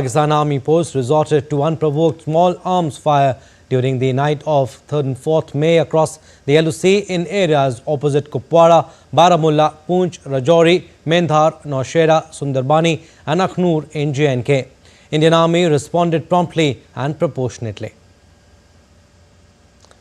Pakistan Army post resorted to unprovoked small arms fire during the night of 3rd and 4th May across the LOC in areas opposite Kupwara, Baramulla, Poonch, Rajouri, Mendhar, Naushera, Sundarbani and Akhnur in J&K. Indian Army responded promptly and proportionately.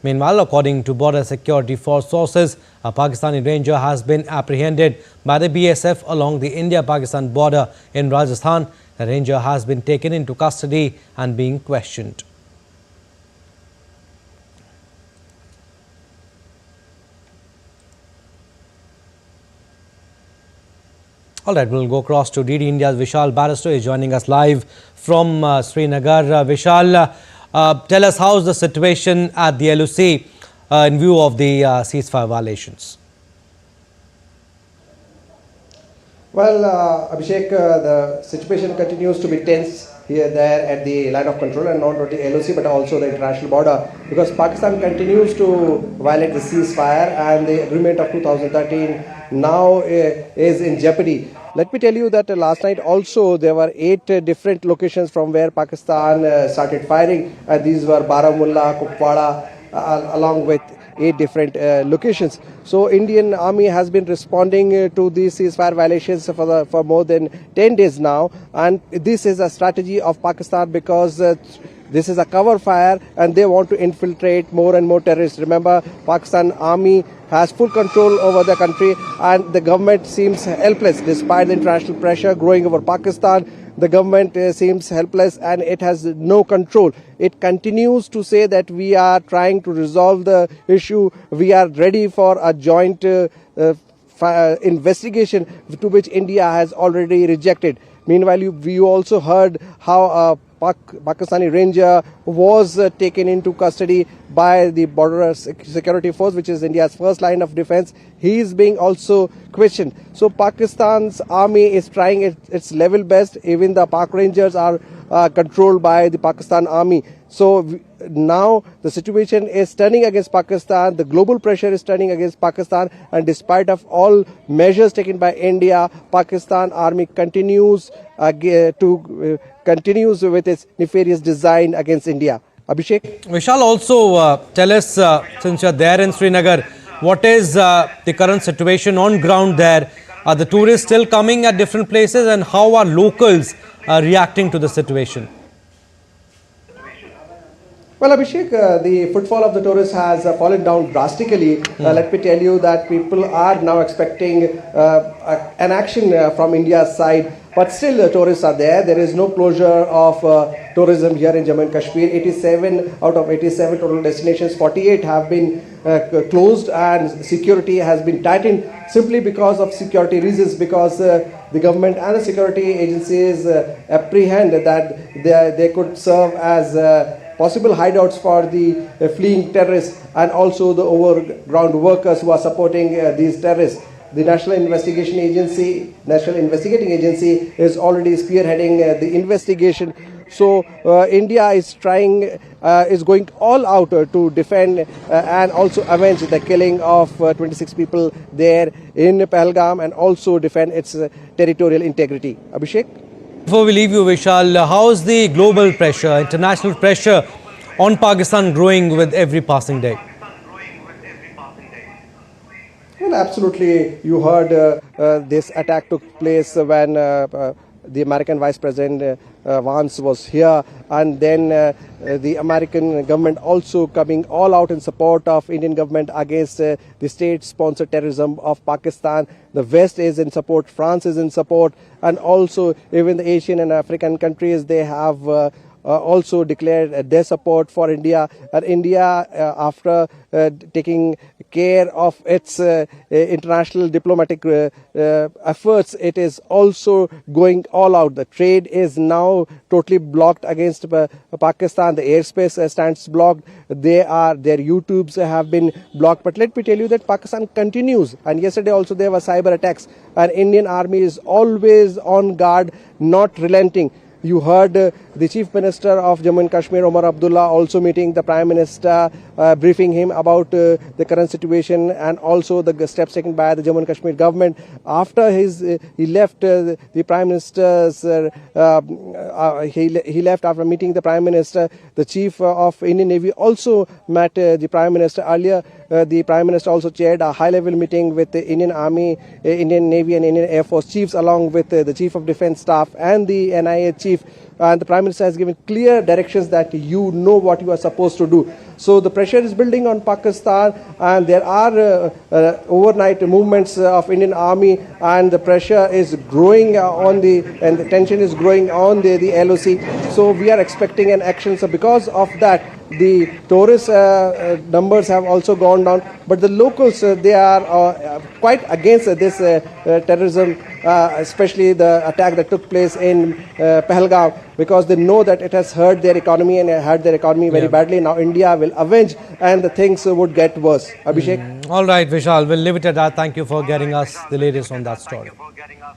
Meanwhile, according to Border Security Force sources, a Pakistani ranger has been apprehended by the BSF along the India-Pakistan border in Rajasthan. The ranger has been taken into custody and being questioned. All right, we'll go across to DD India's Vishal Barrister is joining us live from Srinagar. Vishal, tell us how's the situation at the LOC in view of the ceasefire violations. Well, Abhishek, the situation continues to be tense there at the line of control, and not only LOC but also the international border, because Pakistan continues to violate the ceasefire, and the agreement of 2013 now is in jeopardy. Let me tell you that last night also there were 8 different locations from where Pakistan started firing, and these were Baramulla, Kupwara, along with 8 different locations. So Indian Army has been responding to these ceasefire violations for more than 10 days now, and this is a strategy of Pakistan because this is a cover fire and they want to infiltrate more and more terrorists. Remember, Pakistan Army has full control over the country, and the government seems helpless despite the international pressure growing over Pakistan. The government seems helpless and it has no control. It continues to say that we are trying to resolve the issue. We are ready for a joint investigation, to which India has already rejected. Meanwhile, you also heard how a Pakistani ranger was taken into custody by the Border Security Force, which is India's first line of defense. He is being also questioned. So Pakistan's army is trying its level best. Even the Pak Rangers are controlled by the Pakistan army. So now the situation is turning against Pakistan. The global pressure is turning against Pakistan, and despite of all measures taken by India, Pakistan army continues with its nefarious design against India. Abhishek? Vishal, also tell us, since you're there in Srinagar, what is the current situation on ground there? Are the tourists still coming at different places, and how are locals reacting to the situation? Well, Abhishek, the footfall of the tourists has fallen down drastically. Let me tell you that people are now expecting an action from India's side. But still, tourists are there. There is no closure of tourism here in Jammu and Kashmir. 87 out of 87 total destinations, 48 have been closed, and security has been tightened simply because of security reasons, because the government and the security agencies apprehend that they could serve as possible hideouts for the fleeing terrorists and also the overground workers who are supporting these terrorists. The National Investigating Agency is already spearheading the investigation. So India is going all out to defend and also avenge the killing of 26 people there in Pahalgam, and also defend its territorial integrity. Abhishek? Before we leave you, Vishal, how is the global pressure, international pressure on Pakistan growing with every passing day? Well, absolutely. You heard this attack took place when the American Vice President Vance was here, and then the American government also coming all out in support of Indian government against the state-sponsored terrorism of Pakistan. The West is in support, France is in support, and also even the Asian and African countries, they have also declared their support for India. And India, after taking care of its international diplomatic efforts, it is also going all out. The trade is now totally blocked against Pakistan. The airspace stands blocked. Their YouTubes have been blocked. But let me tell you that Pakistan continues. And yesterday also there were cyber attacks. And Indian Army is always on guard, not relenting. You heard the Chief Minister of Jammu and Kashmir, Omar Abdullah, also meeting the Prime Minister, briefing him about the current situation and also the steps taken by the Jammu and Kashmir government. After he left the Prime Minister's, he left after meeting the Prime Minister. The Chief of Indian Navy also met the Prime Minister earlier. The Prime Minister also chaired a high-level meeting with the Indian Army, Indian Navy and Indian Air Force chiefs along with the Chief of Defence Staff and the NIA chief. And the Prime Minister has given clear directions that you know what you are supposed to do. So the pressure is building on Pakistan, and there are overnight movements of Indian Army, and the pressure is growing and the tension is growing on the LOC. So we are expecting an action. So because of that, the tourist numbers have also gone down, but the locals they are quite against this terrorism, especially the attack that took place in Pahalgam, because they know that it has hurt their economy and hurt their economy very badly. Now India will avenge, and the things would get worse. Abhishek. All right, Vishal, we'll leave it at that. Thank you for getting us the latest on that story.